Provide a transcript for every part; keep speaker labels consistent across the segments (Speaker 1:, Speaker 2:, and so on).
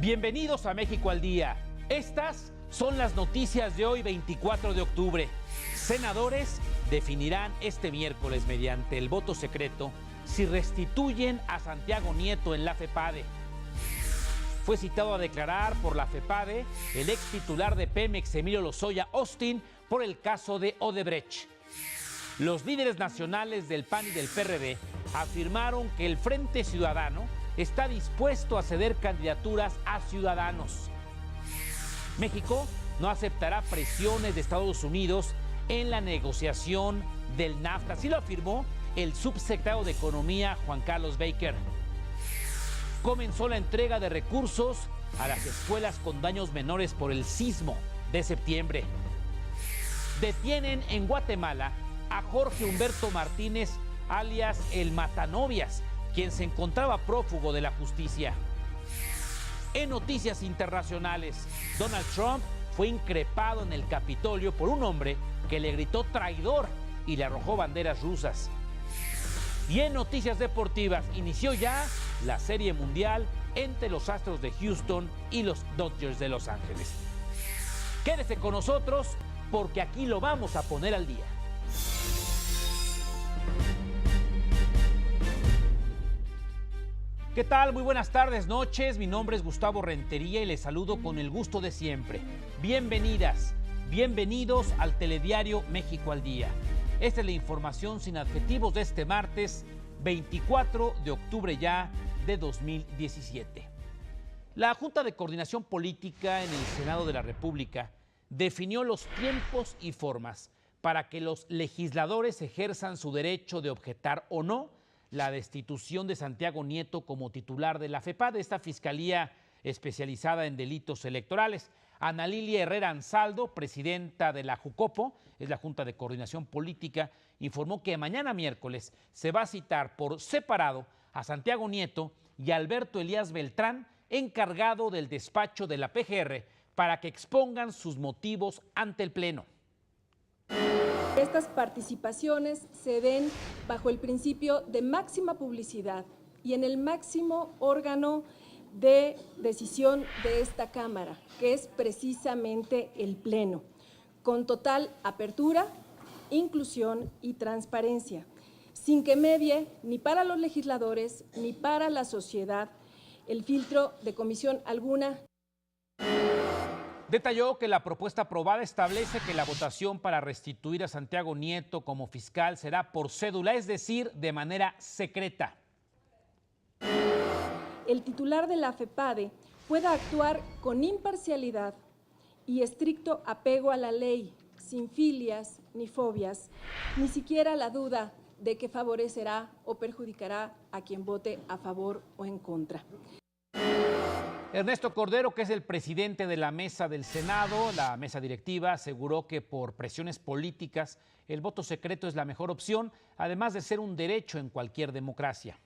Speaker 1: Bienvenidos a México al Día. Estas son las noticias de hoy, 24 de octubre. Senadores definirán este miércoles mediante el voto secreto si restituyen a Santiago Nieto en la FEPADE. Fue citado a declarar por la FEPADE el ex titular de Pemex, Emilio Lozoya Austin, por el caso de Odebrecht. Los líderes nacionales del PAN y del PRD afirmaron que el Frente Ciudadano está dispuesto a ceder candidaturas a ciudadanos. México no aceptará presiones de Estados Unidos en la negociación del NAFTA, así lo afirmó el subsecretario de Economía, Juan Carlos Baker. Comenzó la entrega de recursos a las escuelas con daños menores por el sismo de septiembre. Detienen en Guatemala a Jorge Humberto Martínez, alias el Matanovias, quien se encontraba prófugo de la justicia. En noticias internacionales, Donald Trump fue increpado en el Capitolio por un hombre que le gritó traidor y le arrojó banderas rusas. Y en noticias deportivas, inició ya la Serie Mundial entre los Astros de Houston y los Dodgers de Los Ángeles. Quédese con nosotros porque aquí lo vamos a poner al día. ¿Qué tal? Muy buenas tardes, noches. Mi nombre es Gustavo Rentería y les saludo con el gusto de siempre. Bienvenidas, bienvenidos al telediario México al Día. Esta es la información sin adjetivos de este martes 24 de octubre ya de 2017. La Junta de Coordinación Política en el Senado de la República definió los tiempos y formas para que los legisladores ejerzan su derecho de objetar o no la destitución de Santiago Nieto como titular de la FEPADE, esta fiscalía especializada en delitos electorales. Ana Lilia Herrera Ansaldo, presidenta de la JUCOPO, es la Junta de Coordinación Política, informó que mañana miércoles se va a citar por separado a Santiago Nieto y a Alberto Elías Beltrán, encargado del despacho de la PGR, para que expongan sus motivos ante el Pleno.
Speaker 2: Estas participaciones se den bajo el principio de máxima publicidad y en el máximo órgano de decisión de esta Cámara, que es precisamente el Pleno, con total apertura, inclusión y transparencia, sin que medie ni para los legisladores ni para la sociedad el filtro de comisión alguna.
Speaker 1: Detalló que la propuesta aprobada establece que la votación para restituir a Santiago Nieto como fiscal será por cédula, es decir, de manera secreta.
Speaker 2: El titular de la FEPADE pueda actuar con imparcialidad y estricto apego a la ley, sin filias ni fobias, ni siquiera la duda de que favorecerá o perjudicará a quien vote a favor o en contra.
Speaker 1: Ernesto Cordero, que es el presidente de la mesa del Senado, la mesa directiva, aseguró que por presiones políticas el voto secreto es la mejor opción, además de ser un derecho en cualquier democracia.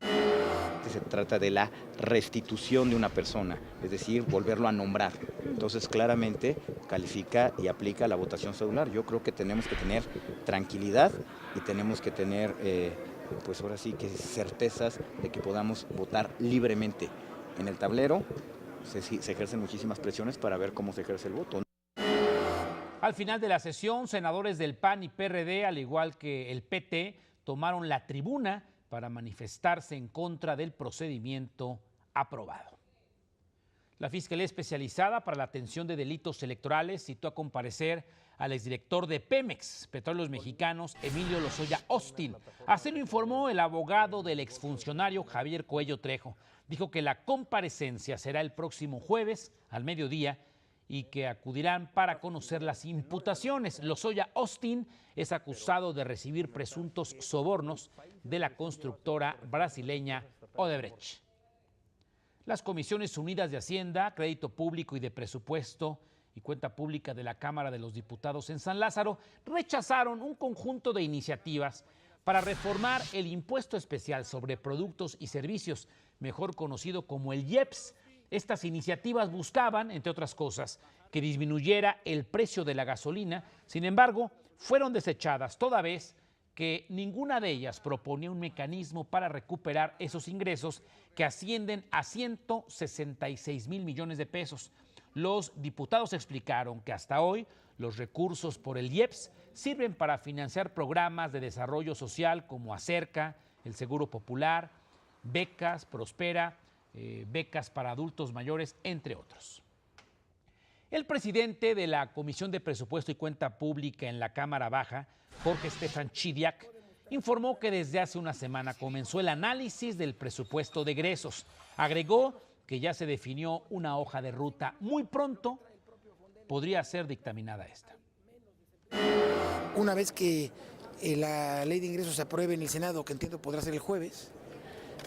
Speaker 3: Se trata de la restitución de una persona, es decir, volverlo a nombrar. Entonces, claramente califica y aplica la votación cedular. Yo creo que tenemos que tener tranquilidad y tenemos que tener, pues ahora sí que certezas de que podamos votar libremente. En el tablero se ejercen muchísimas presiones para ver cómo se ejerce el voto.
Speaker 1: Al final de la sesión, senadores del PAN y PRD, al igual que el PT, tomaron la tribuna para manifestarse en contra del procedimiento aprobado. La Fiscalía Especializada para la Atención de Delitos Electorales citó a comparecer al exdirector de Pemex, Petróleos Mexicanos, Emilio Lozoya Austin. Así lo informó el abogado del exfuncionario Javier Coello Trejo. Dijo que la comparecencia será el próximo jueves al mediodía y que acudirán para conocer las imputaciones. Lozoya Austin es acusado de recibir presuntos sobornos de la constructora brasileña Odebrecht. Las Comisiones Unidas de Hacienda, Crédito Público y de Presupuesto y Cuenta Pública de la Cámara de los Diputados en San Lázaro rechazaron un conjunto de iniciativas para reformar el impuesto especial sobre productos y servicios, mejor conocido como el IEPS. Estas iniciativas buscaban, entre otras cosas, que disminuyera el precio de la gasolina. Sin embargo, fueron desechadas toda vez que ninguna de ellas proponía un mecanismo para recuperar esos ingresos que ascienden a 166,000 millones de pesos. Los diputados explicaron que hasta hoy los recursos por el IEPS sirven para financiar programas de desarrollo social como Acerca, el Seguro Popular, becas, Prospera, becas para adultos mayores, entre otros. El presidente de la Comisión de Presupuesto y Cuenta Pública en la Cámara Baja, Jorge Estefan Chidiac, informó que desde hace una semana comenzó el análisis del presupuesto de egresos. Agregó que ya se definió una hoja de ruta. Muy pronto podría ser dictaminada esta.
Speaker 4: Una vez que la ley de ingresos se apruebe en el Senado, que entiendo podrá ser el jueves,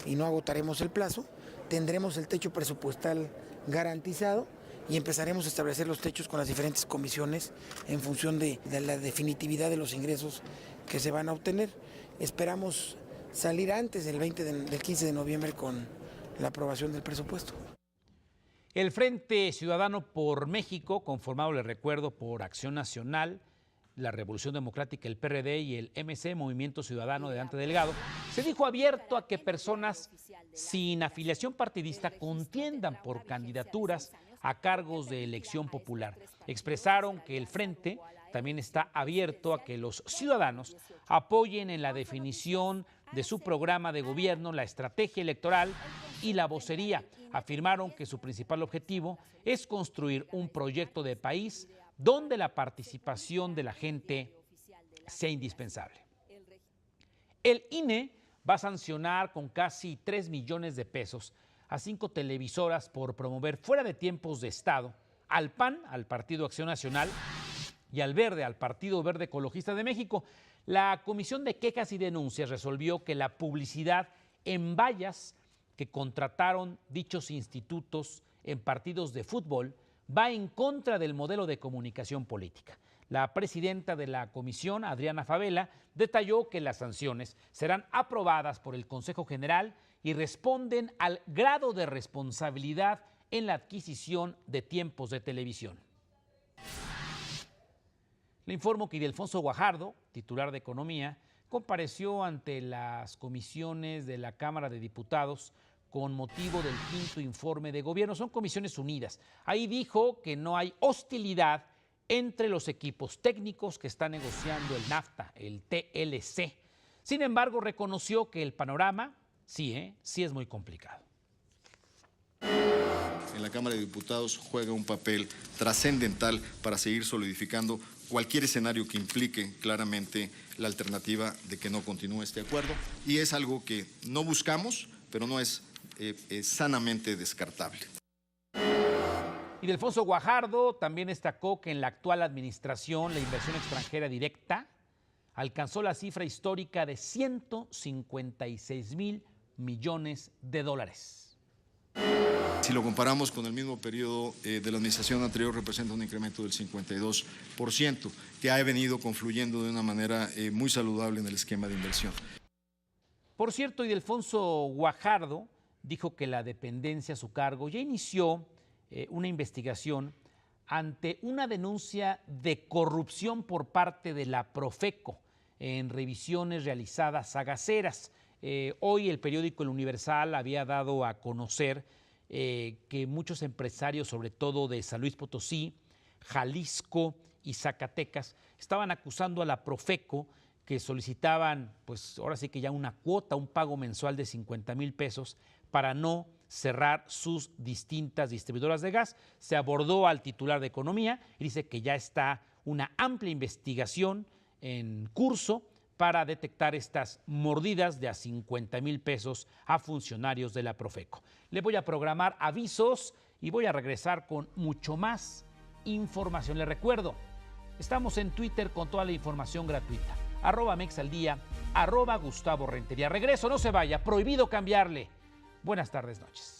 Speaker 4: y no agotaremos el plazo, tendremos el techo presupuestal garantizado y empezaremos a establecer los techos con las diferentes comisiones en función de la definitividad de los ingresos que se van a obtener. Esperamos salir antes del 15 de noviembre con la aprobación del presupuesto.
Speaker 1: El Frente Ciudadano por México, conformado, les recuerdo, por Acción Nacional, la Revolución Democrática, el PRD y el MC, Movimiento Ciudadano de Dante Delgado, se dijo abierto a que personas sin afiliación partidista contiendan por candidaturas a cargos de elección popular. Expresaron que el Frente también está abierto a que los ciudadanos apoyen en la definición de su programa de gobierno, la estrategia electoral y la vocería. Afirmaron que su principal objetivo es construir un proyecto de país donde la participación de la gente sea indispensable. El INE va a sancionar con casi 3 millones de pesos a 5 televisoras por promover fuera de tiempos de Estado al PAN, al Partido Acción Nacional, y al Verde, al Partido Verde Ecologista de México. La Comisión de Quejas y Denuncias resolvió que la publicidad en vallas que contrataron dichos institutos en partidos de fútbol va en contra del modelo de comunicación política. La presidenta de la comisión, Adriana Favela, detalló que las sanciones serán aprobadas por el Consejo General y responden al grado de responsabilidad en la adquisición de tiempos de televisión. Le informo que Ildefonso Guajardo, titular de Economía, compareció ante las comisiones de la Cámara de Diputados con motivo del 5º informe de gobierno. Son comisiones unidas. Ahí dijo que no hay hostilidad entre los equipos técnicos que están negociando el NAFTA, el TLC. Sin embargo, reconoció que el panorama sí es muy complicado.
Speaker 5: En la Cámara de Diputados juega un papel trascendental para seguir solidificando cualquier escenario que implique claramente la alternativa de que no continúe este acuerdo. Y es algo que no buscamos, pero no es sanamente descartable.
Speaker 1: Ildefonso Guajardo también destacó que en la actual administración la inversión extranjera directa alcanzó la cifra histórica de 156,000 millones de dólares.
Speaker 5: Si lo comparamos con el mismo periodo de la administración anterior, representa un incremento del 52%, que ha venido confluyendo de una manera muy saludable en el esquema de inversión.
Speaker 1: Por cierto, Ildefonso Guajardo dijo que la dependencia a su cargo ya inició una investigación ante una denuncia de corrupción por parte de la Profeco en revisiones realizadas a gaseras. Hoy el periódico El Universal había dado a conocer que muchos empresarios, sobre todo de San Luis Potosí, Jalisco y Zacatecas, estaban acusando a la Profeco que solicitaban, pues ahora sí que ya una cuota, un pago mensual de 50,000 pesos para no cerrar sus distintas distribuidoras de gas. Se abordó al titular de Economía y dice que ya está una amplia investigación en curso para detectar estas mordidas de a 50,000 pesos a funcionarios de la Profeco. Le voy a programar avisos y voy a regresar con mucho más información. Le recuerdo, estamos en Twitter con toda la información gratuita. @mexaldía, @GustavoRentería. Regreso, no se vaya, prohibido cambiarle. Buenas tardes, noches.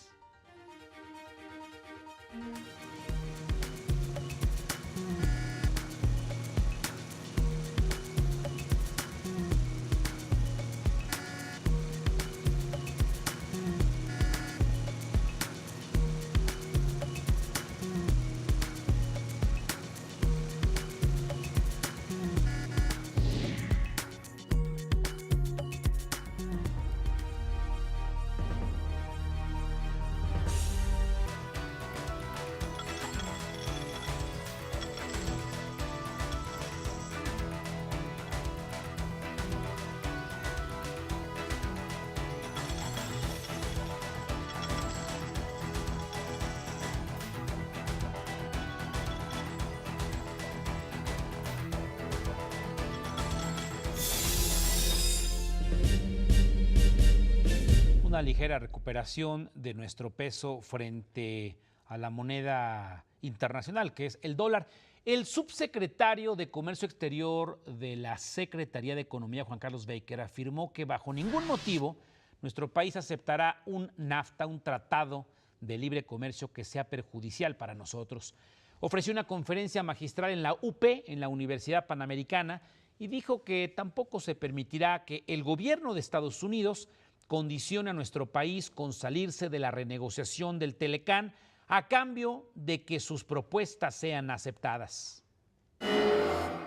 Speaker 1: una ligera recuperación de nuestro peso frente a la moneda internacional, que es el dólar. El subsecretario de Comercio Exterior de la Secretaría de Economía, Juan Carlos Baker, afirmó que bajo ningún motivo nuestro país aceptará un NAFTA, un tratado de libre comercio que sea perjudicial para nosotros. Ofreció una conferencia magistral en la UP, en la Universidad Panamericana, y dijo que tampoco se permitirá que el gobierno de Estados Unidos condicione a nuestro país con salirse de la renegociación del Telecán a cambio de que sus propuestas sean aceptadas.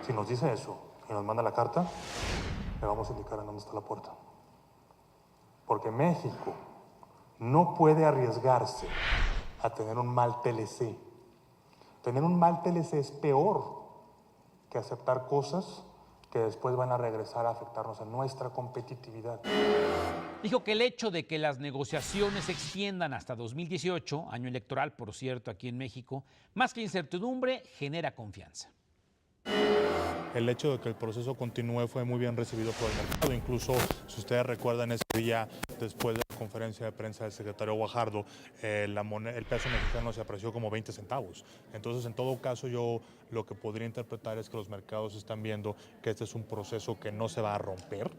Speaker 6: Si nos dice eso y nos manda la carta, le vamos a indicar en dónde está la puerta. Porque México no puede arriesgarse a tener un mal TLC. Tener un mal TLC es peor que aceptar cosas que después van a regresar a afectarnos en nuestra competitividad.
Speaker 1: Dijo que el hecho de que las negociaciones se extiendan hasta 2018, año electoral, por cierto, aquí en México, más que incertidumbre, genera confianza.
Speaker 6: El hecho de que el proceso continúe fue muy bien recibido por el mercado. Incluso, si ustedes recuerdan, ese día, después de la conferencia de prensa del secretario Guajardo, el peso mexicano se apreció como 20 centavos. Entonces, en todo caso, yo lo que podría interpretar es que los mercados están viendo que este es un proceso que no se va a romper.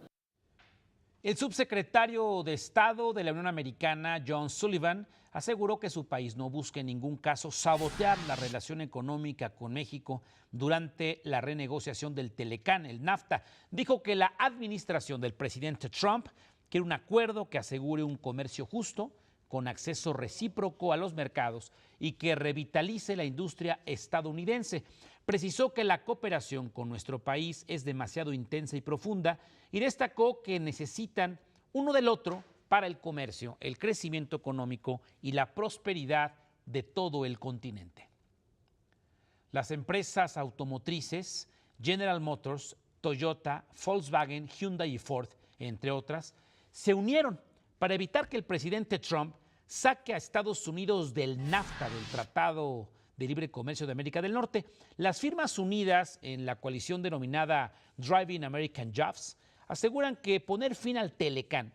Speaker 1: El subsecretario de Estado de la Unión Americana, John Sullivan, aseguró que su país no busca en ningún caso sabotear la relación económica con México durante la renegociación del Telecán, el NAFTA. Dijo que la administración del presidente Trump quiere un acuerdo que asegure un comercio justo, con acceso recíproco a los mercados y que revitalice la industria estadounidense. Precisó que la cooperación con nuestro país es demasiado intensa y profunda y destacó que necesitan uno del otro para el comercio, el crecimiento económico y la prosperidad de todo el continente. Las empresas automotrices General Motors, Toyota, Volkswagen, Hyundai y Ford, entre otras, se unieron para evitar que el presidente Trump saque a Estados Unidos del NAFTA, del Tratado de Libre Comercio de América del Norte. Las firmas unidas en la coalición denominada Driving American Jobs aseguran que poner fin al Telecán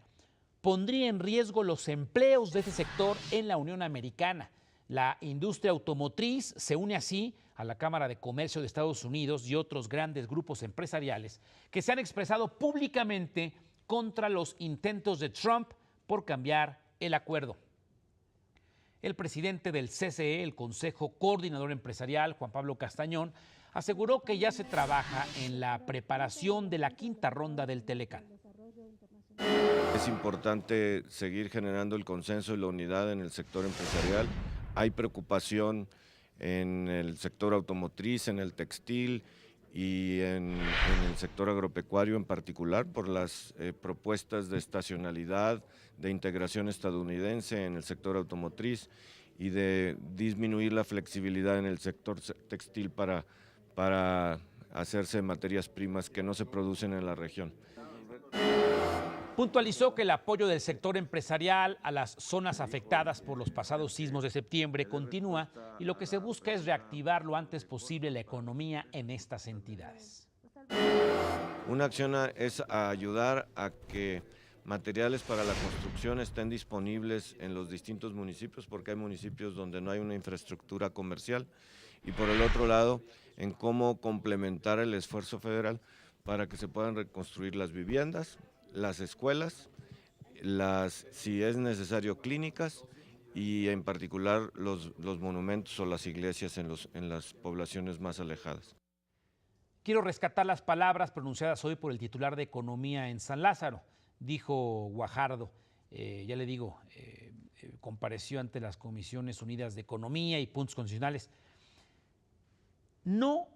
Speaker 1: pondría en riesgo los empleos de este sector en la Unión Americana. La industria automotriz se une así a la Cámara de Comercio de Estados Unidos y otros grandes grupos empresariales que se han expresado públicamente contra los intentos de Trump por cambiar el acuerdo. El presidente del CCE, el Consejo Coordinador Empresarial, Juan Pablo Castañón, aseguró que ya se trabaja en la preparación de la quinta ronda del Telecán.
Speaker 7: Es importante seguir generando el consenso y la unidad en el sector empresarial. Hay preocupación en el sector automotriz, en el textil y en el sector agropecuario en particular por las propuestas de estacionalidad, de integración estadounidense en el sector automotriz y de disminuir la flexibilidad en el sector textil para hacerse materias primas que no se producen en la región.
Speaker 1: Puntualizó que el apoyo del sector empresarial a las zonas afectadas por los pasados sismos de septiembre continúa y lo que se busca es reactivar lo antes posible la economía en estas entidades.
Speaker 7: Una acción es ayudar a que materiales para la construcción estén disponibles en los distintos municipios, porque hay municipios donde no hay una infraestructura comercial, y por el otro lado, en cómo complementar el esfuerzo federal para que se puedan reconstruir las viviendas, las escuelas, si es necesario, clínicas y en particular los monumentos o las iglesias en las poblaciones más alejadas.
Speaker 1: Quiero rescatar las palabras pronunciadas hoy por el titular de Economía en San Lázaro, dijo Guajardo, ya le digo, compareció ante las Comisiones Unidas de Economía y Puntos Constitucionales. No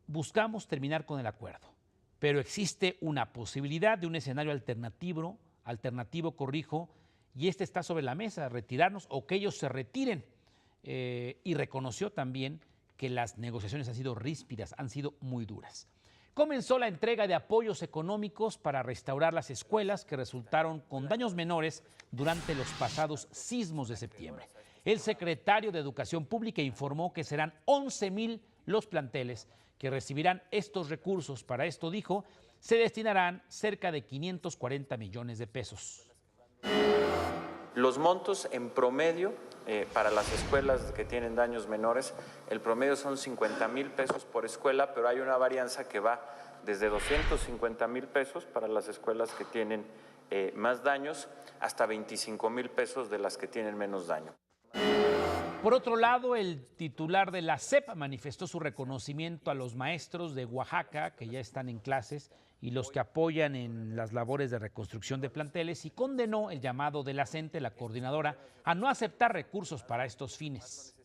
Speaker 1: buscamos terminar con el acuerdo, pero existe una posibilidad de un escenario alternativo, y este está sobre la mesa, retirarnos o que ellos se retiren. Y reconoció también que las negociaciones han sido ríspidas, han sido muy duras. Comenzó la entrega de apoyos económicos para restaurar las escuelas que resultaron con daños menores durante los pasados sismos de septiembre. El secretario de Educación Pública informó que serán 11,000 los planteles que recibirán estos recursos. Para esto, dijo, se destinarán cerca de 540 millones de pesos.
Speaker 8: Los montos en promedio para las escuelas que tienen daños menores, el promedio son 50,000 pesos por escuela, pero hay una varianza que va desde 250,000 pesos para las escuelas que tienen más daños hasta 25,000 pesos de las que tienen menos daño.
Speaker 1: Por otro lado, el titular de la SEP manifestó su reconocimiento a los maestros de Oaxaca que ya están en clases y los que apoyan en las labores de reconstrucción de planteles, y condenó el llamado de la CENTE, la coordinadora, a no aceptar recursos para estos fines.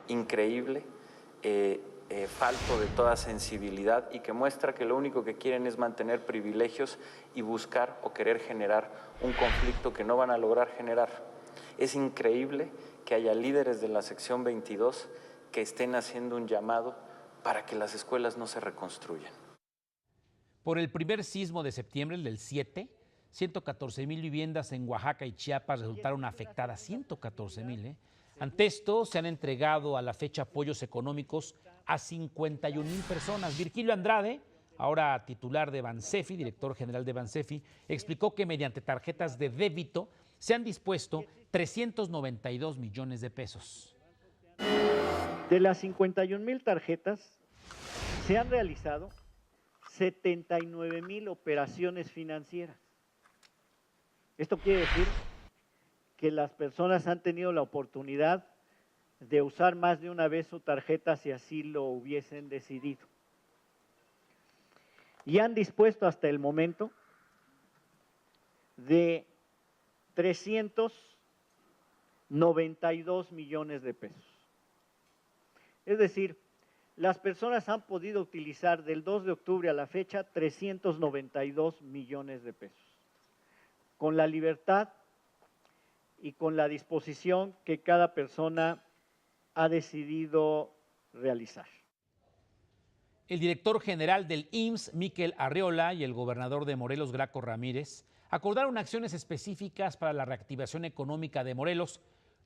Speaker 8: Increíble, falto de toda sensibilidad y que muestra que lo único que quieren es mantener privilegios y buscar o querer generar un conflicto que no van a lograr generar. Es increíble que haya líderes de la sección 22 que estén haciendo un llamado para que las escuelas no se reconstruyan.
Speaker 1: Por el primer sismo de septiembre, el del 7, 114,000 viviendas en Oaxaca y Chiapas resultaron afectadas, 114,000. Ante esto, se han entregado a la fecha apoyos económicos a 51,000 personas. Virgilio Andrade, ahora titular de Bansefi, director general de Bansefi, explicó que mediante tarjetas de débito se han dispuesto 392 millones de pesos.
Speaker 9: De las 51,000 tarjetas, se han realizado 79,000 operaciones financieras. Esto quiere decir que las personas han tenido la oportunidad de usar más de una vez su tarjeta si así lo hubiesen decidido. Y han dispuesto hasta el momento de 392 millones de pesos. Es decir, las personas han podido utilizar del 2 de octubre a la fecha 392 millones de pesos, con la libertad y con la disposición que cada persona ha decidido realizar.
Speaker 1: El director general del IMSS, Miquel Arriola, y el gobernador de Morelos, Graco Ramírez, acordaron acciones específicas para la reactivación económica de Morelos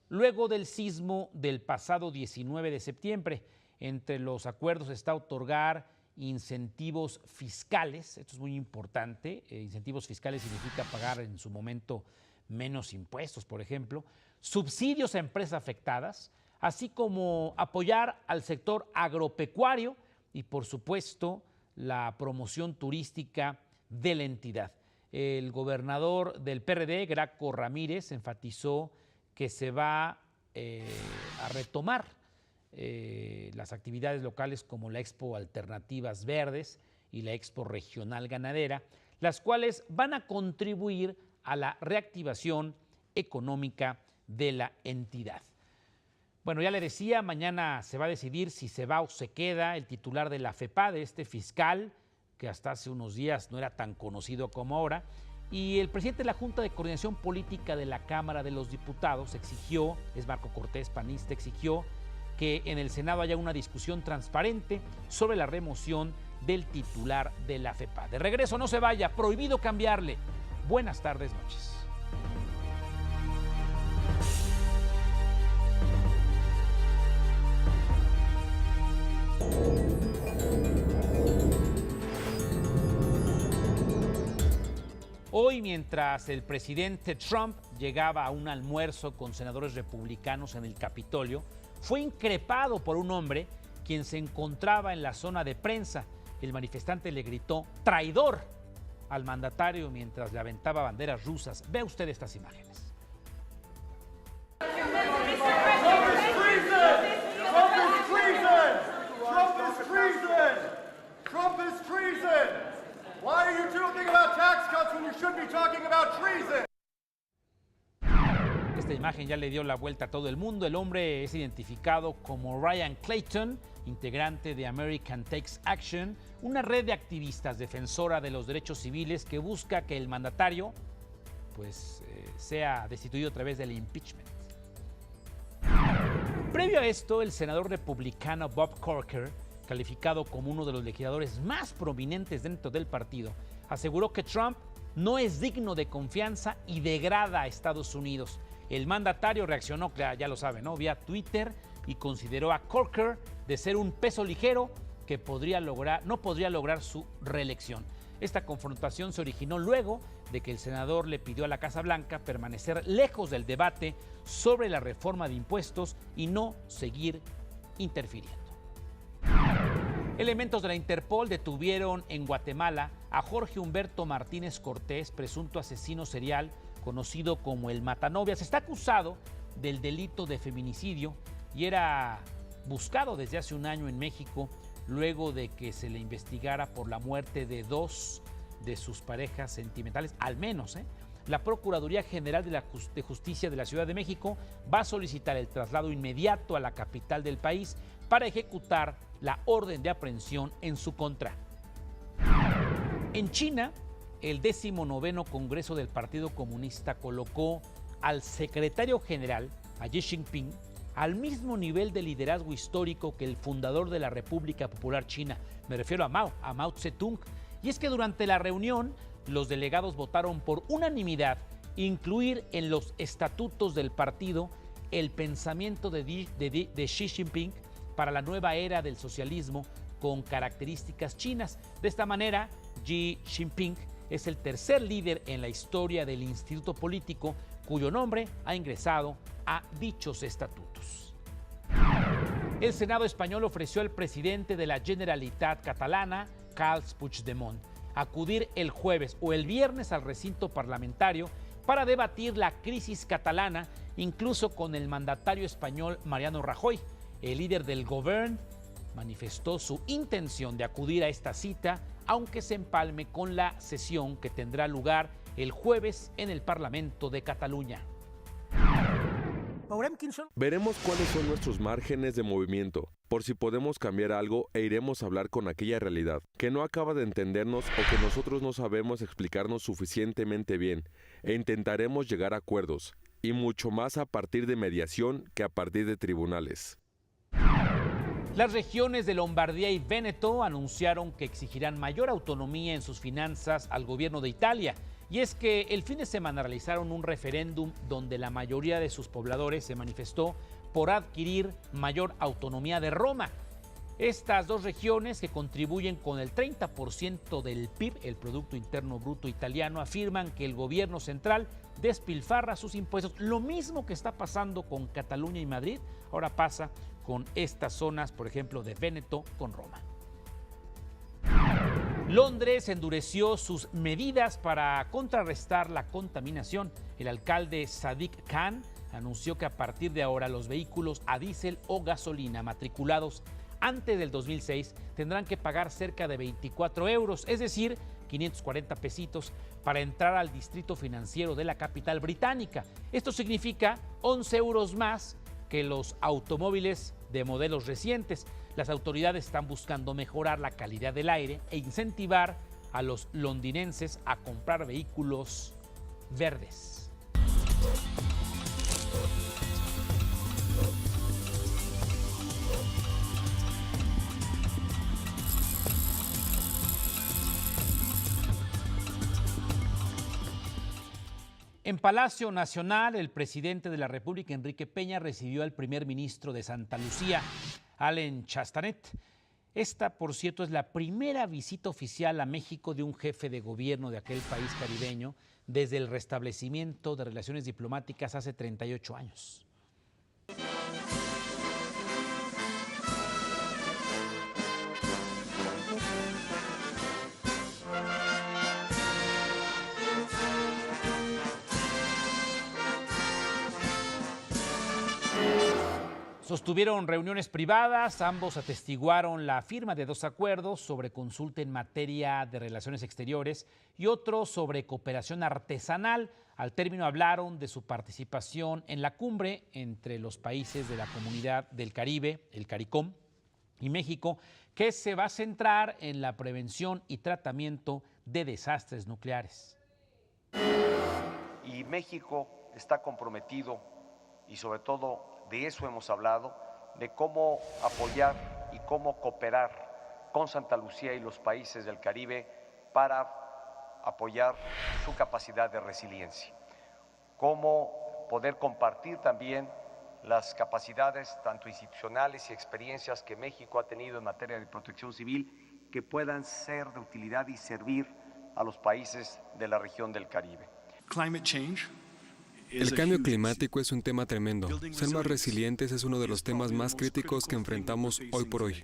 Speaker 1: luego del sismo del pasado 19 de septiembre. Entre los acuerdos está otorgar incentivos fiscales, esto es muy importante, incentivos fiscales significa pagar en su momento menos impuestos, por ejemplo, subsidios a empresas afectadas, así como apoyar al sector agropecuario y, por supuesto, la promoción turística de la entidad. El gobernador del PRD, Graco Ramírez, enfatizó que se va a retomar las actividades locales como la Expo Alternativas Verdes y la Expo Regional Ganadera, las cuales van a contribuir a la reactivación económica de la entidad. Bueno, ya le decía, mañana se va a decidir si se va o se queda el titular de la FEPADE, este fiscal que hasta hace unos días no era tan conocido como ahora, y el presidente de la Junta de Coordinación Política de la Cámara de los Diputados exigió, es Marco Cortés, panista, exigió que en el Senado haya una discusión transparente sobre la remoción del titular de la FEPADE. De regreso, no se vaya, prohibido cambiarle. Buenas tardes, noches. Hoy, mientras el presidente Trump llegaba a un almuerzo con senadores republicanos en el Capitolio, fue increpado por un hombre quien se encontraba en la zona de prensa. El manifestante le gritó "traidor" al mandatario mientras le aventaba banderas rusas. Vea usted estas imágenes.
Speaker 10: Why are you talking about tax cuts when you should be talking about treason?
Speaker 1: Esta imagen ya le dio la vuelta a todo el mundo. El hombre es identificado como Ryan Clayton, integrante de American Takes Action, una red de activistas defensora de los derechos civiles que busca que el mandatario sea destituido a través del impeachment. Previo a esto, el senador republicano Bob Corker, calificado como uno de los legisladores más prominentes dentro del partido, aseguró que Trump no es digno de confianza y degrada a Estados Unidos. El mandatario reaccionó, ya lo sabe, ¿no?, vía Twitter, y consideró a Corker de ser un peso ligero que no podría lograr su reelección. Esta confrontación se originó luego de que el senador le pidió a la Casa Blanca permanecer lejos del debate sobre la reforma de impuestos y no seguir interfiriendo. Elementos de la Interpol detuvieron en Guatemala a Jorge Humberto Martínez Cortés, presunto asesino serial conocido como el Matanovias. Está acusado del delito de feminicidio y era buscado desde hace un año en México luego de que se le investigara por la muerte de 2 de sus parejas sentimentales, al menos. La Procuraduría General de Justicia de la Ciudad de México va a solicitar el traslado inmediato a la capital del país para ejecutar la orden de aprehensión en su contra. En China, el 19º Congreso del Partido Comunista colocó al secretario general, a Xi Jinping, al mismo nivel de liderazgo histórico que el fundador de la República Popular China. Me refiero a Mao Zedong. Y es que durante la reunión, los delegados votaron por unanimidad incluir en los estatutos del partido el pensamiento de Xi Jinping para la nueva era del socialismo con características chinas. De esta manera, Xi Jinping es el tercer líder en la historia del instituto político cuyo nombre ha ingresado a dichos estatutos. El Senado español ofreció al presidente de la Generalitat catalana, Carles Puigdemont, acudir el jueves o el viernes al recinto parlamentario para debatir la crisis catalana, incluso con el mandatario español Mariano Rajoy. El líder del Govern manifestó su intención de acudir a esta cita, aunque se empalme con la sesión que tendrá lugar el jueves en el Parlamento de Cataluña.
Speaker 11: Veremos cuáles son nuestros márgenes de movimiento, por si podemos cambiar algo e iremos a hablar con aquella realidad, que no acaba de entendernos o que nosotros no sabemos explicarnos suficientemente bien, e intentaremos llegar a acuerdos, y mucho más a partir de mediación que a partir de tribunales.
Speaker 1: Las regiones de Lombardía y Véneto anunciaron que exigirán mayor autonomía en sus finanzas al gobierno de Italia. Y es que el fin de semana realizaron un referéndum donde la mayoría de sus pobladores se manifestó por adquirir mayor autonomía de Roma. Estas dos regiones, que contribuyen con el 30% del PIB, el Producto Interno Bruto italiano, afirman que el gobierno central despilfarra sus impuestos. Lo mismo que está pasando con Cataluña y Madrid, ahora pasa con estas zonas, por ejemplo, de Véneto con Roma. Londres endureció sus medidas para contrarrestar la contaminación. El alcalde Sadiq Khan anunció que a partir de ahora los vehículos a diésel o gasolina matriculados antes del 2006 tendrán que pagar cerca de 24 euros, es decir, 540 pesitos, para entrar al distrito financiero de la capital británica. Esto significa 11 euros más que los automóviles de modelos recientes. Las autoridades están buscando mejorar la calidad del aire e incentivar a los londinenses a comprar vehículos verdes. En Palacio Nacional, el presidente de la República, Enrique Peña, recibió al primer ministro de Santa Lucía, Allen Chastanet. Esta, por cierto, es la primera visita oficial a México de un jefe de gobierno de aquel país caribeño desde el restablecimiento de relaciones diplomáticas hace 38 años. Sostuvieron reuniones privadas, ambos atestiguaron la firma de 2 acuerdos sobre consulta en materia de relaciones exteriores y otro sobre cooperación artesanal. Al término hablaron de su participación en la cumbre entre los países de la Comunidad del Caribe, el CARICOM, y México, que se va a centrar en la prevención y tratamiento de desastres nucleares.
Speaker 12: Y México está comprometido, y sobre todo de eso hemos hablado, de cómo apoyar y cómo cooperar con Santa Lucía y los países del Caribe para apoyar su capacidad de resiliencia. Cómo poder compartir también las capacidades tanto institucionales y experiencias que México ha tenido en materia de protección civil que puedan ser de utilidad y servir a los países de la región del Caribe.
Speaker 13: El cambio climático es un tema tremendo. Ser más resilientes es uno de los temas más críticos que enfrentamos hoy por hoy.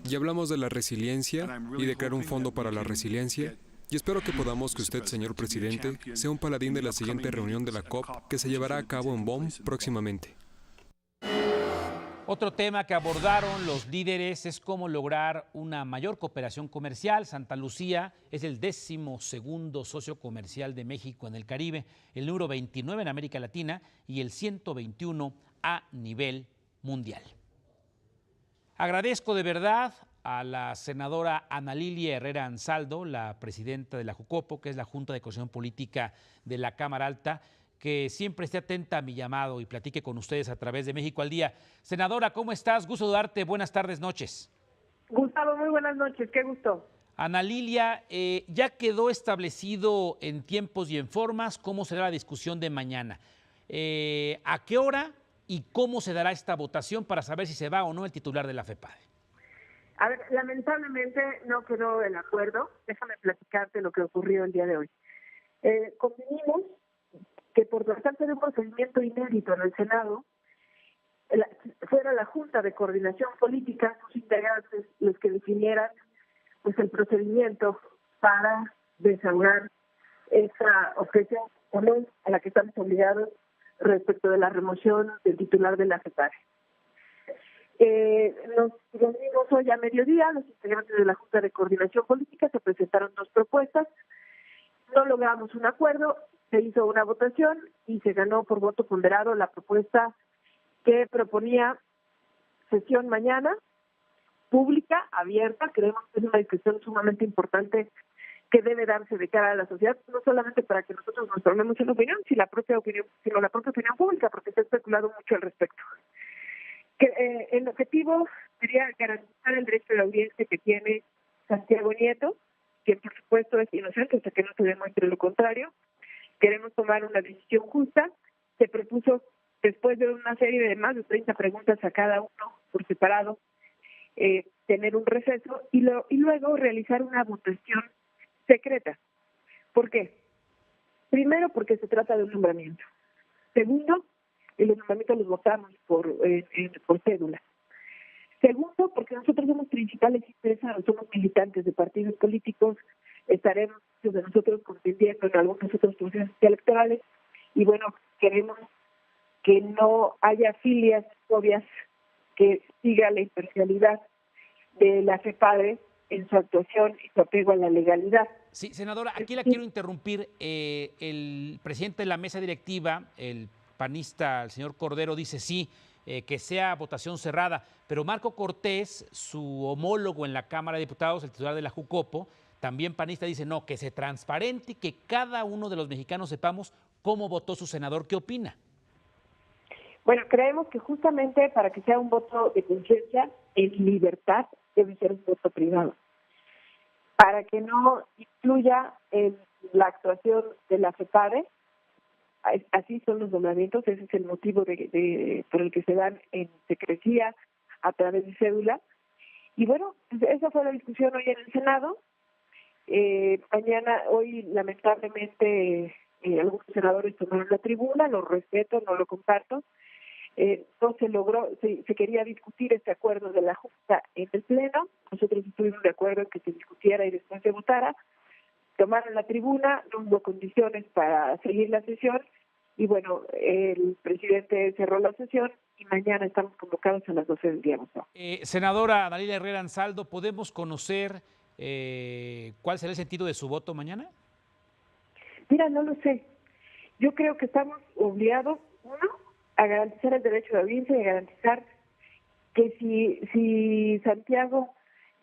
Speaker 13: Ya hablamos de la resiliencia y de crear un fondo para la resiliencia, y espero que podamos que usted, señor presidente, sea un paladín de la siguiente reunión de la COP que se llevará a cabo en Bonn próximamente.
Speaker 1: Otro tema que abordaron los líderes es cómo lograr una mayor cooperación comercial. Santa Lucía es el 12º socio comercial de México en el Caribe, el número 29 en América Latina y el 121 a nivel mundial. Agradezco de verdad a la senadora Ana Lilia Herrera Ansaldo, la presidenta de la JUCOPO, que es la Junta de Coordinación Política de la Cámara Alta, que siempre esté atenta a mi llamado y platique con ustedes a través de México al Día. Senadora, ¿cómo estás? Gusto de darte. Buenas tardes, noches.
Speaker 14: Gustavo, muy buenas noches. Qué gusto.
Speaker 1: Ana Lilia, ya quedó establecido en tiempos y en formas cómo será la discusión de mañana. ¿A qué hora y cómo se dará esta votación para saber si se va o no el titular de la FEPADE?
Speaker 14: A ver, lamentablemente no quedó el acuerdo. Déjame platicarte lo que ocurrió el día de hoy. Convinimos que por tratarse de un procedimiento inédito en el Senado, fuera la Junta de Coordinación Política, sus integrantes, los que definieran pues el procedimiento para desahogar esa objeción o no a la que estamos obligados respecto de la remoción del titular de la FEPADE. Nos reunimos hoy a mediodía, los integrantes de la Junta de Coordinación Política se presentaron 2 propuestas, no logramos un acuerdo, se hizo una votación y se ganó por voto ponderado la propuesta que proponía sesión mañana, pública, abierta. Creemos que es una discusión sumamente importante que debe darse de cara a la sociedad, no solamente para que nosotros nos formemos una opinión, sino la propia opinión pública, porque se ha especulado mucho al respecto. El objetivo sería garantizar el derecho de audiencia que tiene Santiago Nieto, quien por supuesto es inocente hasta que no se demuestre lo contrario. Queremos tomar una decisión justa. Se propuso, después de una serie de más de 30 preguntas a cada uno por separado, tener un receso y luego realizar una votación secreta. ¿Por qué? Primero, porque se trata de un nombramiento. Segundo, los nombramientos los votamos por cédula. Segundo, porque nosotros somos principales interesados, somos militantes de partidos políticos, estaremos de nosotros contendiendo en algunos otros procesos electorales y bueno, queremos que no haya filias obvias, que siga la imparcialidad de la FEPADE en su actuación y su apego a la legalidad.
Speaker 1: Sí, senadora, aquí la quiero interrumpir. El presidente de la mesa directiva, el panista, el señor Cordero, dice sí, que sea votación cerrada, pero Marco Cortés, su homólogo en la Cámara de Diputados, el titular de la JUCOPO, también panista, dice no, que se transparente y que cada uno de los mexicanos sepamos cómo votó su senador. ¿Qué opina?
Speaker 14: Bueno, creemos que justamente para que sea un voto de conciencia, en libertad, debe ser un voto privado. Para que no influya en la actuación de la FEPADE, así son los nombramientos, ese es el motivo por el que se dan en secrecía a través de cédula. Y bueno, esa fue la discusión hoy en el Senado. Hoy lamentablemente algunos senadores tomaron la tribuna, lo respeto, no lo comparto. No se logró, se quería discutir este acuerdo de la Junta en el Pleno, nosotros estuvimos de acuerdo en que se discutiera y después se votara, tomaron la tribuna, no hubo condiciones para seguir la sesión y bueno, el presidente cerró la sesión y mañana estamos convocados a las 12 del día.
Speaker 1: Senadora Ana Lilia Herrera Ansaldo, ¿podemos conocer cuál será el sentido de su voto mañana?
Speaker 14: Mira, no lo sé. Yo creo que estamos obligados, uno, a garantizar el derecho de audiencia y a garantizar que si Santiago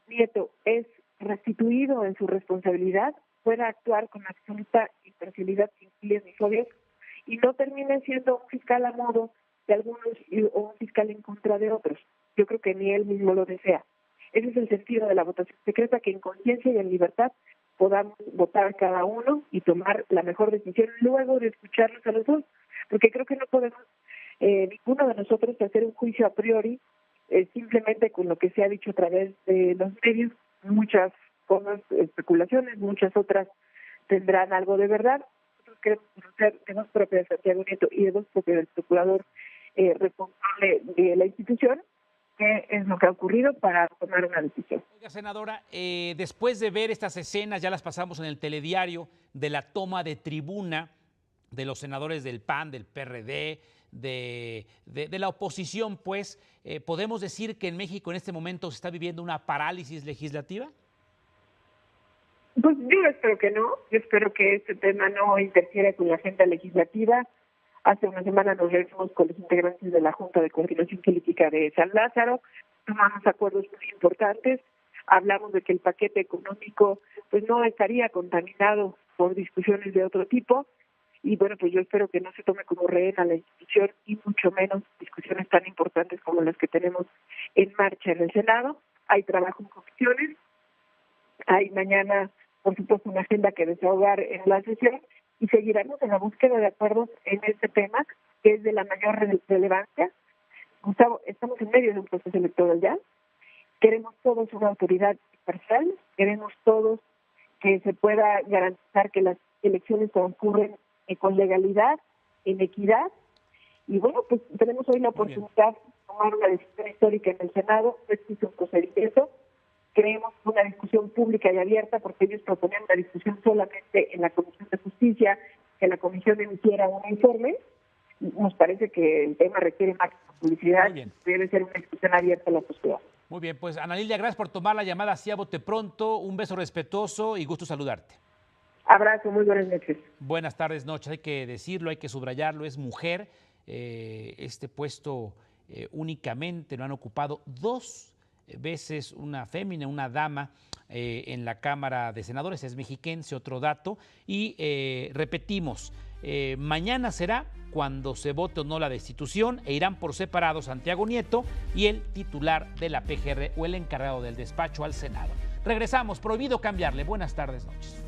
Speaker 14: Nieto es restituido en su responsabilidad, pueda actuar con absoluta imparcialidad, sin filias ni fobias, y no termine siendo un fiscal a modo de algunos o un fiscal en contra de otros. Yo creo que ni él mismo lo desea. Ese es el sentido de la votación secreta, que en conciencia y en libertad podamos votar cada uno y tomar la mejor decisión luego de escucharlos a los dos, porque creo que no podemos ninguno de nosotros hacer un juicio a priori simplemente con lo que se ha dicho a través de los medios muchas cosas, especulaciones, muchas otras tendrán algo de verdad. Nosotros queremos conocer de voz propia de Santiago Nieto y de voz propia del procurador responsable de la institución qué es lo que ha ocurrido para tomar una decisión.
Speaker 1: Oiga, senadora, después de ver estas escenas, ya las pasamos en el telediario, de la toma de tribuna de los senadores del PAN, del PRD, de la oposición, pues, ¿podemos decir que en México en este momento se está viviendo una parálisis legislativa?
Speaker 14: Pues yo espero que no, yo espero que este tema no interfiera con la agenda legislativa. Hace una semana nos reunimos con los integrantes de la Junta de Coordinación Política de San Lázaro, tomamos acuerdos muy importantes, hablamos de que el paquete económico pues no estaría contaminado por discusiones de otro tipo, y bueno, pues yo espero que no se tome como rehén a la institución y mucho menos discusiones tan importantes como las que tenemos en marcha en el Senado. Hay trabajo en comisiones, hay mañana, por supuesto, una agenda que desahogar en la sesión, y seguiremos en la búsqueda de acuerdos en este tema, que es de la mayor relevancia. Gustavo, estamos en medio de un proceso electoral ya. Queremos todos una autoridad imparcial, queremos todos que se pueda garantizar que las elecciones transcurren con legalidad, en equidad. Y bueno, pues tenemos hoy la oportunidad de tomar una decisión histórica en el Senado. No existe un procedimiento. Creemos una discusión pública y abierta, porque ellos proponían una discusión solamente en la Comisión de Justicia, que la Comisión emitiera un informe. Nos parece que el tema requiere máxima publicidad, debe ser una discusión abierta a la sociedad.
Speaker 1: Muy bien, pues Ana Lilia, gracias por tomar la llamada así a bote pronto, un beso respetuoso y gusto saludarte.
Speaker 14: Abrazo, muy buenas noches.
Speaker 1: Buenas tardes, noches, hay que decirlo, hay que subrayarlo, es mujer, este puesto únicamente lo han ocupado 2 veces una fémina, una dama en la Cámara de Senadores, es mexiquense, otro dato, y repetimos, mañana será cuando se vote o no la destitución e irán por separado Santiago Nieto y el titular de la PGR o el encargado del despacho al Senado. Regresamos, prohibido cambiarle. Buenas tardes, noches.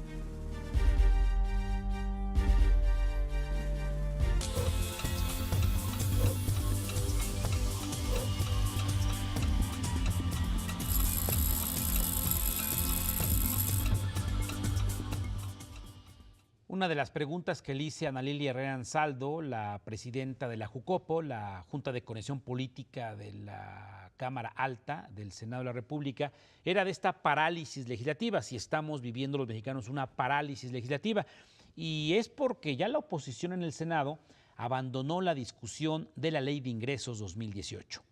Speaker 1: Una de las preguntas que le hice a Ana Lilia Herrera Ansaldo, la presidenta de la JUCOPO, la Junta de Coordinación Política de la Cámara Alta del Senado de la República, era de esta parálisis legislativa, si estamos viviendo los mexicanos una parálisis legislativa. Y es porque ya la oposición en el Senado abandonó la discusión de la Ley de Ingresos 2018.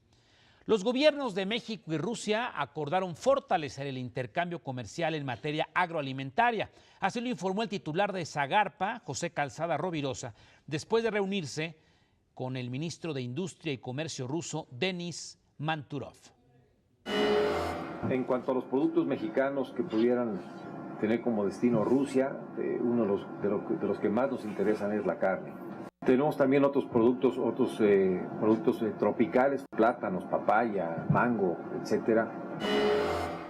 Speaker 1: Los gobiernos de México y Rusia acordaron fortalecer el intercambio comercial en materia agroalimentaria. Así lo informó el titular de Zagarpa, José Calzada Rovirosa, después de reunirse con el ministro de Industria y Comercio ruso, Denis Manturov.
Speaker 15: En cuanto a los productos mexicanos que pudieran tener como destino Rusia, uno de los que más nos interesan es la carne. Tenemos también otros productos tropicales, plátanos, papaya, mango, etcétera.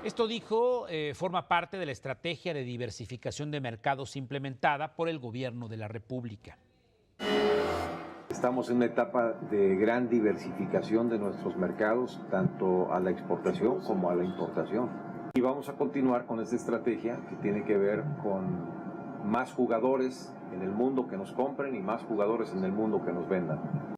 Speaker 1: Esto dijo, forma parte de la estrategia de diversificación de mercados implementada por el gobierno de la República.
Speaker 15: Estamos en una etapa de gran diversificación de nuestros mercados, tanto a la exportación como a la importación. Y vamos a continuar con esta estrategia que tiene que ver con más jugadores en el mundo que nos compren y más jugadores en el mundo que nos vendan.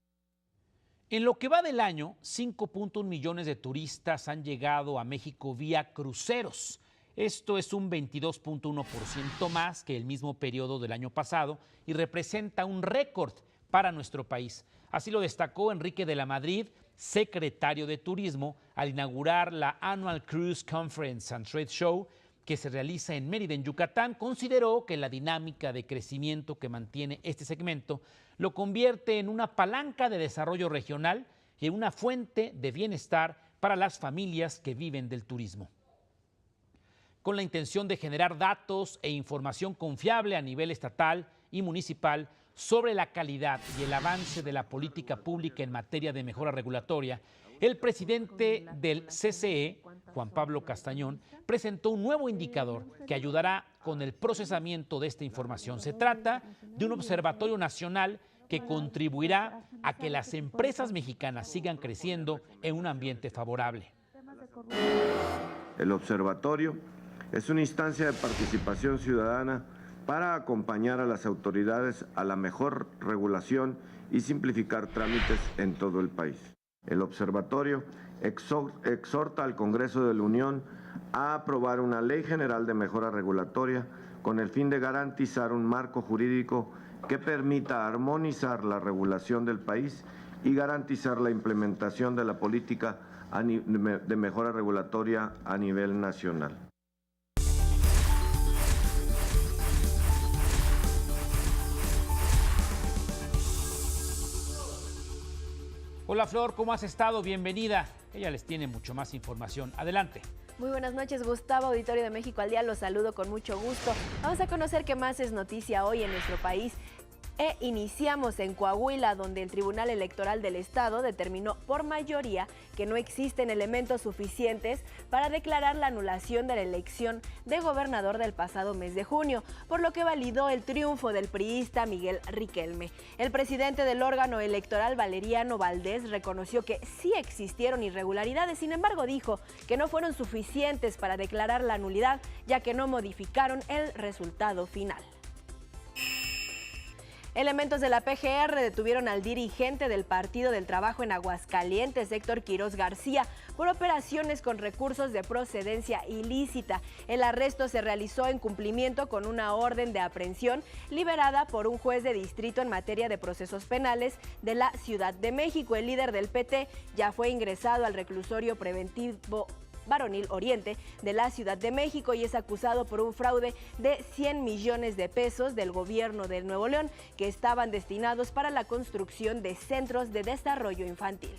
Speaker 1: En lo que va del año, 5.1 millones de turistas han llegado a México vía cruceros. Esto es un 22.1% más que el mismo periodo del año pasado y representa un récord para nuestro país. Así lo destacó Enrique de la Madrid, secretario de Turismo, al inaugurar la Annual Cruise Conference and Trade Show, que se realiza en Mérida, en Yucatán. Consideró que la dinámica de crecimiento que mantiene este segmento lo convierte en una palanca de desarrollo regional y en una fuente de bienestar para las familias que viven del turismo. Con la intención de generar datos e información confiable a nivel estatal y municipal sobre la calidad y el avance de la política pública en materia de mejora regulatoria, el presidente del CCE, Juan Pablo Castañón, presentó un nuevo indicador que ayudará con el procesamiento de esta información. Se trata de un observatorio nacional que contribuirá a que las empresas mexicanas sigan creciendo en un ambiente favorable.
Speaker 7: El observatorio es una instancia de participación ciudadana para acompañar a las autoridades a la mejor regulación y simplificar trámites en todo el país. El observatorio exhorta al Congreso de la Unión a aprobar una ley general de mejora regulatoria con el fin de garantizar un marco jurídico que permita armonizar la regulación del país y garantizar la implementación de la política de mejora regulatoria a nivel nacional.
Speaker 1: Hola Flor, ¿cómo has estado? Bienvenida. Ella les tiene mucho más información. Adelante.
Speaker 16: Muy buenas noches, Gustavo, auditorio de México al Día, los saludo con mucho gusto. Vamos a conocer qué más es noticia hoy en nuestro país. Iniciamos en Coahuila, donde el Tribunal Electoral del Estado determinó por mayoría que no existen elementos suficientes para declarar la anulación de la elección de gobernador del pasado mes de junio, por lo que validó el triunfo del priista Miguel Riquelme. El presidente del órgano electoral, Valeriano Valdés, reconoció que sí existieron irregularidades, sin embargo dijo que no fueron suficientes para declarar la nulidad, ya que no modificaron el resultado final. Elementos de la PGR detuvieron al dirigente del Partido del Trabajo en Aguascalientes, Héctor Quirós García, por operaciones con recursos de procedencia ilícita. El arresto se realizó en cumplimiento con una orden de aprehensión liberada por un juez de distrito en materia de procesos penales de la Ciudad de México. El líder del PT ya fue ingresado al reclusorio preventivo Varonil Oriente de la Ciudad de México y es acusado por un fraude de 100 millones de pesos del gobierno de Nuevo León que estaban destinados para la construcción de centros de desarrollo infantil.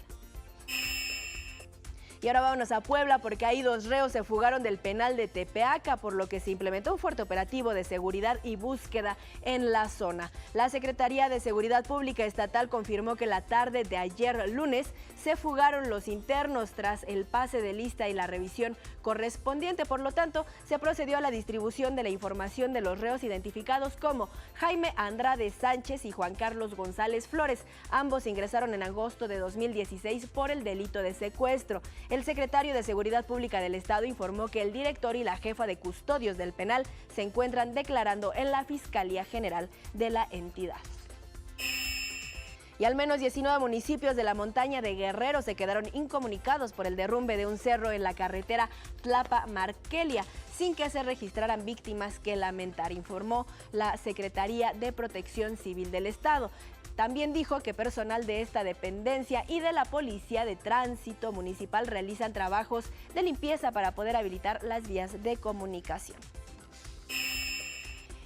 Speaker 16: Y ahora vámonos a Puebla porque ahí 2 reos se fugaron del penal de Tepeaca, por lo que se implementó un fuerte operativo de seguridad y búsqueda en la zona. La Secretaría de Seguridad Pública Estatal confirmó que la tarde de ayer lunes se fugaron los internos tras el pase de lista y la revisión correspondiente. Por lo tanto, se procedió a la distribución de la información de los reos identificados como Jaime Andrade Sánchez y Juan Carlos González Flores. Ambos ingresaron en agosto de 2016 por el delito de secuestro. El secretario de Seguridad Pública del Estado informó que el director y la jefa de custodios del penal se encuentran declarando en la Fiscalía General de la entidad. Y al menos 19 municipios de la montaña de Guerrero se quedaron incomunicados por el derrumbe de un cerro en la carretera Tlapa-Marquelia, sin que se registraran víctimas que lamentar, informó la Secretaría de Protección Civil del Estado. También dijo que personal de esta dependencia y de la Policía de Tránsito Municipal realizan trabajos de limpieza para poder habilitar las vías de comunicación.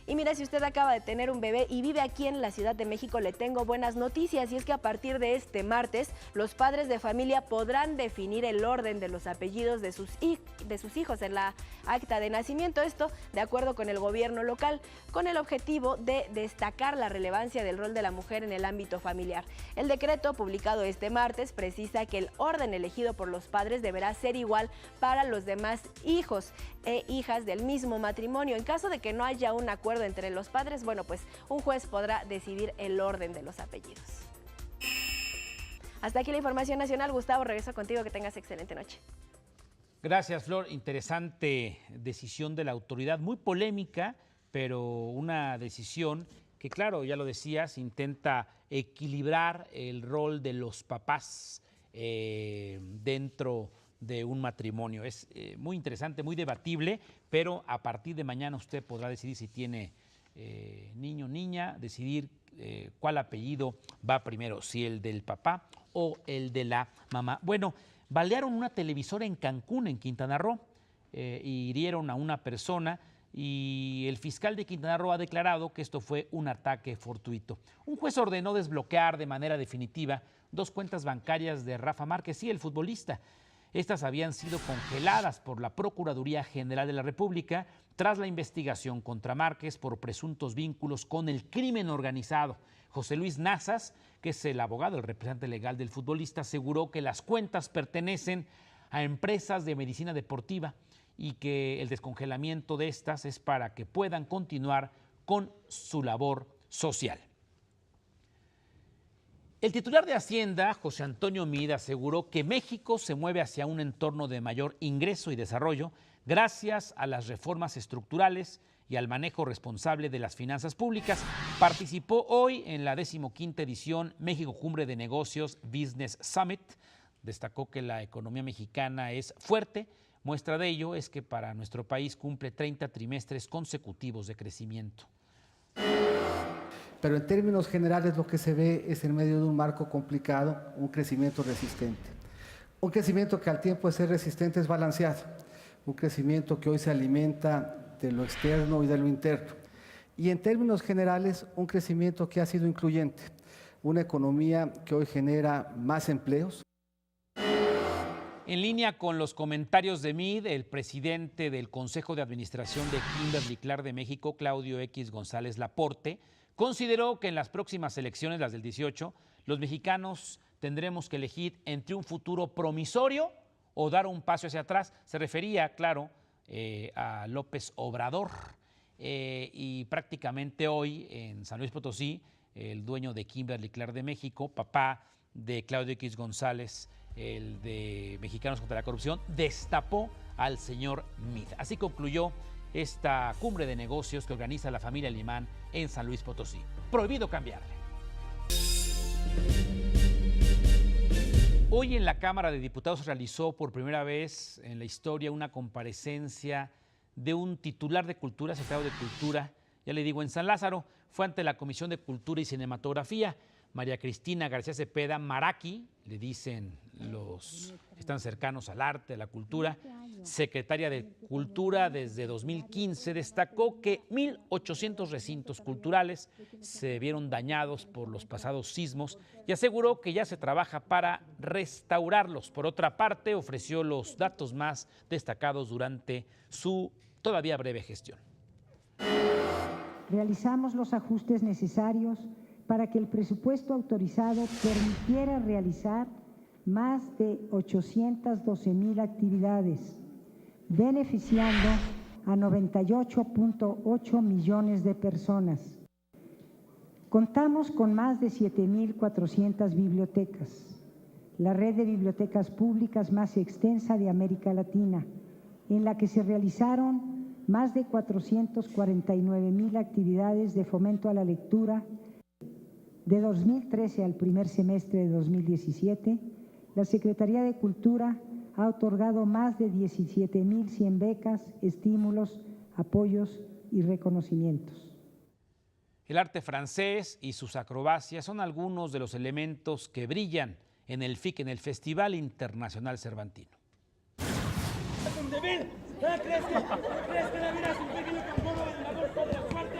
Speaker 16: Y mira, si usted acaba de tener un bebé y vive aquí en la Ciudad de México, le tengo buenas noticias, y es que a partir de este martes, los padres de familia podrán definir el orden de los apellidos de sus hijos en la acta de nacimiento. Esto de acuerdo con el gobierno local, con el objetivo de destacar la relevancia del rol de la mujer en el ámbito familiar. El decreto publicado este martes precisa que el orden elegido por los padres deberá ser igual para los demás hijos e hijas del mismo matrimonio. En caso de que no haya un acuerdo entre los padres, bueno, pues un juez podrá decidir el orden de los apellidos. Hasta aquí la información nacional. Gustavo, regreso contigo, que tengas excelente noche.
Speaker 1: Gracias, Flor. Interesante decisión de la autoridad, muy polémica, pero una decisión que, claro, ya lo decías, intenta equilibrar el rol de los papás dentro de un matrimonio. Es muy interesante, muy debatible, pero a partir de mañana usted podrá decidir si tiene niño o niña, decidir cuál apellido va primero, si el del papá o el de la mamá. Bueno, balearon una televisora en Cancún, en Quintana Roo, y hirieron a una persona, y el fiscal de Quintana Roo ha declarado que esto fue un ataque fortuito. Un juez ordenó desbloquear de manera definitiva 2 cuentas bancarias de Rafa Márquez, sí, el futbolista. Estas habían sido congeladas por la Procuraduría General de la República tras la investigación contra Márquez por presuntos vínculos con el crimen organizado. José Luis Nazas, que es el abogado, el representante legal del futbolista, aseguró que las cuentas pertenecen a empresas de medicina deportiva y que el descongelamiento de estas es para que puedan continuar con su labor social. El titular de Hacienda, José Antonio Meade, aseguró que México se mueve hacia un entorno de mayor ingreso y desarrollo gracias a las reformas estructurales y al manejo responsable de las finanzas públicas. Participó hoy en la 15ª edición México Cumbre de Negocios Business Summit. Destacó que la economía mexicana es fuerte. Muestra de ello es que para nuestro país cumple 30 trimestres consecutivos de crecimiento.
Speaker 17: Pero en términos generales lo que se ve es en medio de un marco complicado, un crecimiento resistente. Un crecimiento que al tiempo de ser resistente es balanceado. Un crecimiento que hoy se alimenta de lo externo y de lo interno. Y en términos generales, un crecimiento que ha sido incluyente. Una economía que hoy genera más empleos.
Speaker 1: En línea con los comentarios de Meade, el presidente del Consejo de Administración de Kimberly-Clark de México, Claudio X González Laporte, consideró que en las próximas elecciones, las del 18, los mexicanos tendremos que elegir entre un futuro promisorio o dar un paso hacia atrás. Se refería, claro, a López Obrador. Y prácticamente hoy en San Luis Potosí, el dueño de Kimberly-Clark de México, papá de Claudio X González, el de Mexicanos contra la Corrupción, destapó al señor Meade. Así concluyó esta cumbre de negocios que organiza la familia Limán en San Luis Potosí. Prohibido cambiarle. Hoy en la Cámara de Diputados se realizó por primera vez en la historia una comparecencia de un titular de Cultura, secretario de Cultura, ya le digo, en San Lázaro. Fue ante la Comisión de Cultura y Cinematografía. María Cristina García Cepeda Maraqui, le dicen los que están cercanos al arte, a la cultura, secretaria de Cultura desde 2015, destacó que 1.800 recintos culturales se vieron dañados por los pasados sismos y aseguró que ya se trabaja para restaurarlos. Por otra parte, ofreció los datos más destacados durante su todavía breve gestión.
Speaker 18: Realizamos los ajustes necesarios para que el presupuesto autorizado permitiera realizar más de 812,000 actividades, beneficiando a 98.8 millones de personas. Contamos con más de 7,400 bibliotecas, la red de bibliotecas públicas más extensa de América Latina, en la que se realizaron más de 449,000 actividades de fomento a la lectura. De 2013 al primer semestre de 2017, la Secretaría de Cultura ha otorgado más de 17,100 becas, estímulos, apoyos y reconocimientos.
Speaker 1: El arte francés y sus acrobacias son algunos de los elementos que brillan en el FIC, en el Festival Internacional Cervantino.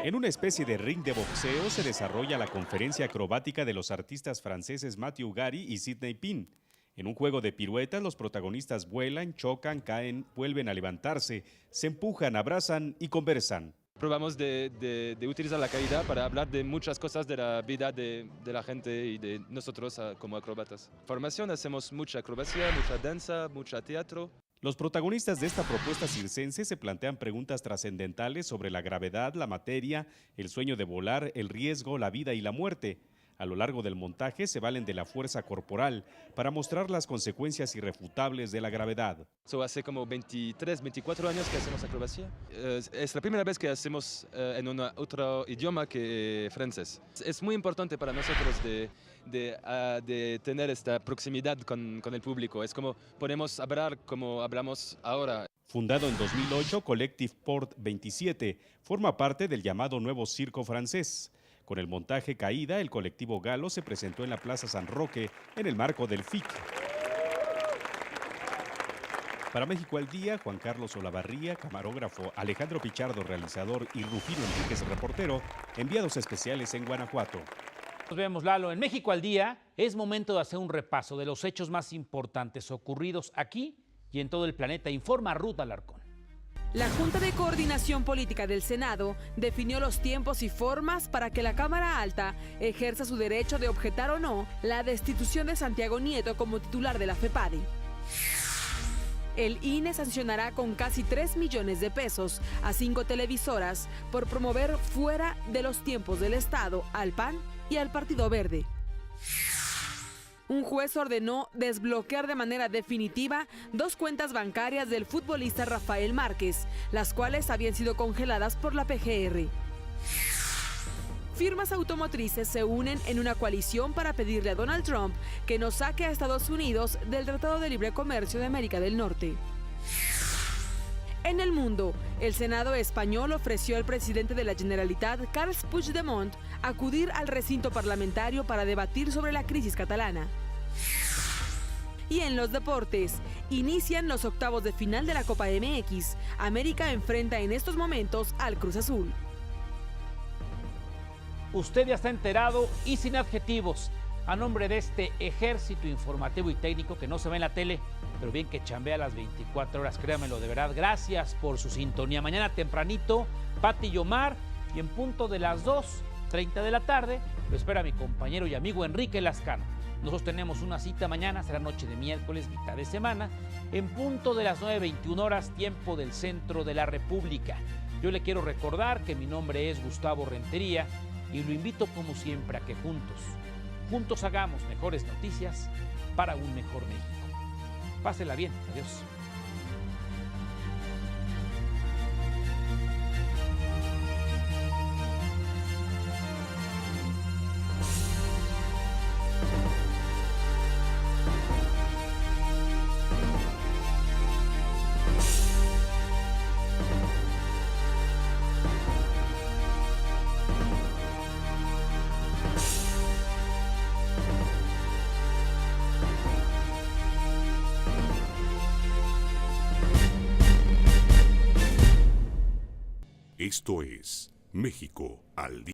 Speaker 19: En una especie de ring de boxeo se desarrolla la conferencia acrobática de los artistas franceses Mathieu Gary y Sidney Pin. En un juego de piruetas, los protagonistas vuelan, chocan, caen, vuelven a levantarse, se empujan, abrazan y conversan.
Speaker 20: Probamos de utilizar la caída para hablar de muchas cosas de la vida de la gente y de nosotros como acróbatas. Formación, hacemos mucha acrobacia, mucha danza, mucho teatro.
Speaker 19: Los protagonistas de esta propuesta circense se plantean preguntas trascendentales sobre la gravedad, la materia, el sueño de volar, el riesgo, la vida y la muerte. A lo largo del montaje se valen de la fuerza corporal para mostrar las consecuencias irrefutables de la gravedad.
Speaker 20: Hace como 23, 24 años que hacemos acrobacia. Es la primera vez que hacemos en otro idioma que francés. Es muy importante para nosotros de tener esta proximidad con el público. Es como podemos hablar como hablamos ahora.
Speaker 19: Fundado en 2008, Collective Port 27 forma parte del llamado Nuevo Circo francés. Con el montaje Caída, el colectivo galo se presentó en la Plaza San Roque en el marco del FIC. Para México al Día, Juan Carlos Olavarría, camarógrafo, Alejandro Pichardo, realizador, y Rufino Enríquez, reportero, enviados especiales en Guanajuato.
Speaker 1: Nos vemos, Lalo. En México al Día es momento de hacer un repaso de los hechos más importantes ocurridos aquí y en todo el planeta, informa Ruth Alarcón.
Speaker 21: La Junta de Coordinación Política del Senado definió los tiempos y formas para que la Cámara Alta ejerza su derecho de objetar o no la destitución de Santiago Nieto como titular de la FEPADE. El INE sancionará con casi 3 millones de pesos a 5 televisoras por promover fuera de los tiempos del Estado al PAN y al Partido Verde. un juez ordenó desbloquear de manera definitiva 2 cuentas bancarias del futbolista Rafael Márquez, las cuales habían sido congeladas por la PGR. Firmas automotrices se unen en una coalición para pedirle a Donald Trump que no saque a Estados Unidos del Tratado de Libre Comercio de América del Norte. En el mundo, el Senado español ofreció al presidente de la Generalitat, Carles Puigdemont, acudir al recinto parlamentario para debatir sobre la crisis catalana. Y en los deportes, inician los octavos de final de la Copa MX. América enfrenta en estos momentos al Cruz Azul.
Speaker 1: Usted ya está enterado y sin adjetivos. A nombre de este ejército informativo y técnico que no se ve en la tele, pero bien que chambea las 24 horas, créamelo, de verdad. Gracias por su sintonía. Mañana tempranito, Pati y Omar, y en punto de las 2:30 de la tarde, lo espera mi compañero y amigo Enrique Lascano. Nosotros tenemos una cita mañana, será noche de miércoles, mitad de semana, en punto de las 9:21 horas, tiempo del centro de la República. Yo le quiero recordar que mi nombre es Gustavo Rentería y lo invito como siempre a que juntos hagamos mejores noticias para un mejor México. Pásela bien, adiós.
Speaker 2: Esto es México al día.